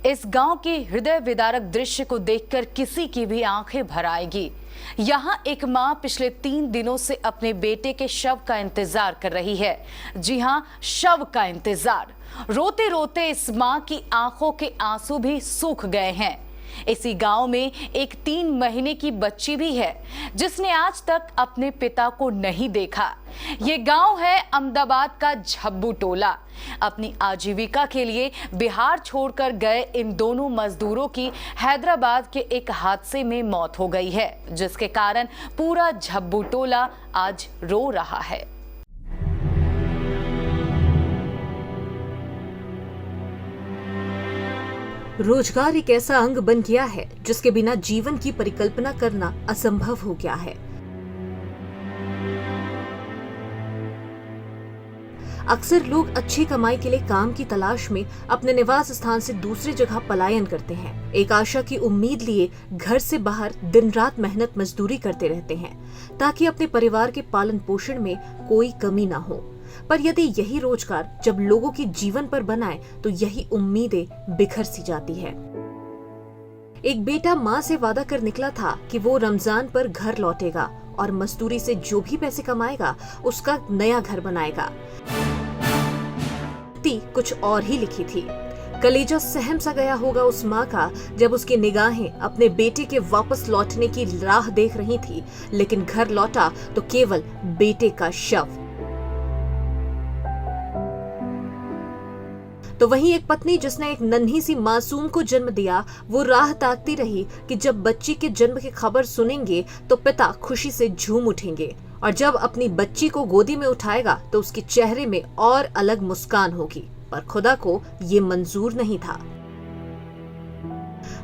इस गांव के हृदय विदारक दृश्य को देखकर किसी की भी आंखें भर आएगी। यहाँ एक मां पिछले 3 दिनों से अपने बेटे के शव का इंतजार कर रही है। जी हां, शव का इंतजार। रोते रोते इस मां की आंखों के आंसू भी सूख गए हैं। इसी गांव में एक 3 महीने की बच्ची भी है जिसने आज तक अपने पिता को नहीं देखा। ये गांव है अहमदाबाद का झब्बू टोला। अपनी आजीविका के लिए बिहार छोड़कर गए इन दोनों मजदूरों की हैदराबाद के एक हादसे में मौत हो गई है, जिसके कारण पूरा झब्बू टोला आज रो रहा है। रोजगार एक ऐसा अंग बन गया है जिसके बिना जीवन की परिकल्पना करना असंभव हो गया है। अक्सर लोग अच्छी कमाई के लिए काम की तलाश में अपने निवास स्थान से दूसरी जगह पलायन करते हैं। एक आशा की उम्मीद लिए घर से बाहर दिन रात मेहनत मजदूरी करते रहते हैं ताकि अपने परिवार के पालन पोषण में कोई कमी ना हो। पर यदि यही रोजगार जब लोगों के जीवन पर बनाए तो यही उम्मीदें बिखर सी जाती है। एक बेटा माँ से वादा कर निकला था कि वो रमजान पर घर लौटेगा और मजदूरी से जो भी पैसे कमाएगा उसका नया घर बनाएगा। कुछ और ही लिखी थी। कलेजा सहम सा गया होगा उस माँ का जब उसकी निगाहें अपने बेटे के वापस लौटने की राह देख रही थी, लेकिन घर लौटा तो केवल बेटे का शव। तो वहीं एक पत्नी जिसने एक नन्ही सी मासूम को जन्म दिया, वो राह ताकती रही कि जब बच्ची के जन्म की खबर सुनेंगे तो पिता खुशी से झूम उठेंगे और जब अपनी बच्ची को गोदी में उठाएगा तो उसके चेहरे में और अलग मुस्कान होगी। पर खुदा को ये मंजूर नहीं था।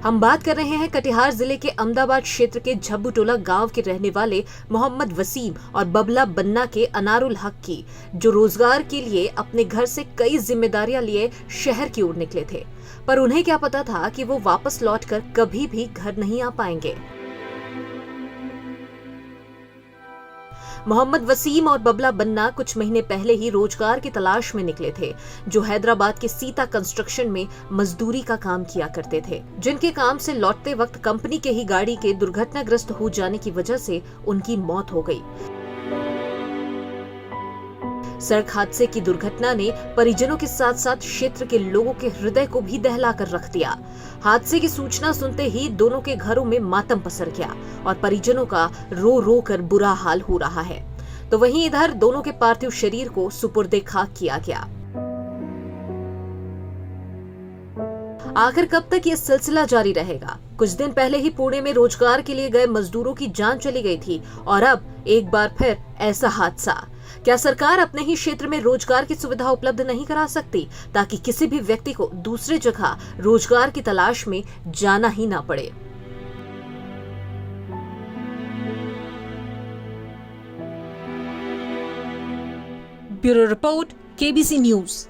हम बात कर रहे हैं कटिहार जिले के अहमदाबाद क्षेत्र के झब्बू टोला गांव के रहने वाले मोहम्मद वसीम और बबला बन्ना के अनारुल हक की, जो रोजगार के लिए अपने घर से कई जिम्मेदारियां लिए शहर की ओर निकले थे। पर उन्हें क्या पता था कि वो वापस लौटकर कभी भी घर नहीं आ पाएंगे। मोहम्मद वसीम और बबला बन्ना कुछ महीने पहले ही रोजगार की तलाश में निकले थे, जो हैदराबाद के सीता कंस्ट्रक्शन में मजदूरी का काम किया करते थे, जिनके काम से लौटते वक्त कंपनी के ही गाड़ी के दुर्घटनाग्रस्त हो जाने की वजह से उनकी मौत हो गई। सड़क हादसे की दुर्घटना ने परिजनों के साथ साथ क्षेत्र के लोगों के हृदय को भी दहला कर रख दिया। हादसे की सूचना सुनते ही दोनों के घरों में मातम पसर गया और परिजनों का रो रो कर बुरा हाल हो रहा है। तो वहीं इधर दोनों के पार्थिव शरीर को सुपुर्दे खाक किया गया। आखिर कब तक ये सिलसिला जारी रहेगा? कुछ दिन पहले ही पुणे में रोजगार के लिए गए मजदूरों की जान चली गई थी और अब एक बार फिर ऐसा हादसा। क्या सरकार अपने ही क्षेत्र में रोजगार की सुविधा उपलब्ध नहीं करा सकती ताकि किसी भी व्यक्ति को दूसरी जगह रोजगार की तलाश में जाना ही ना पड़े? Bureau report, KBC news.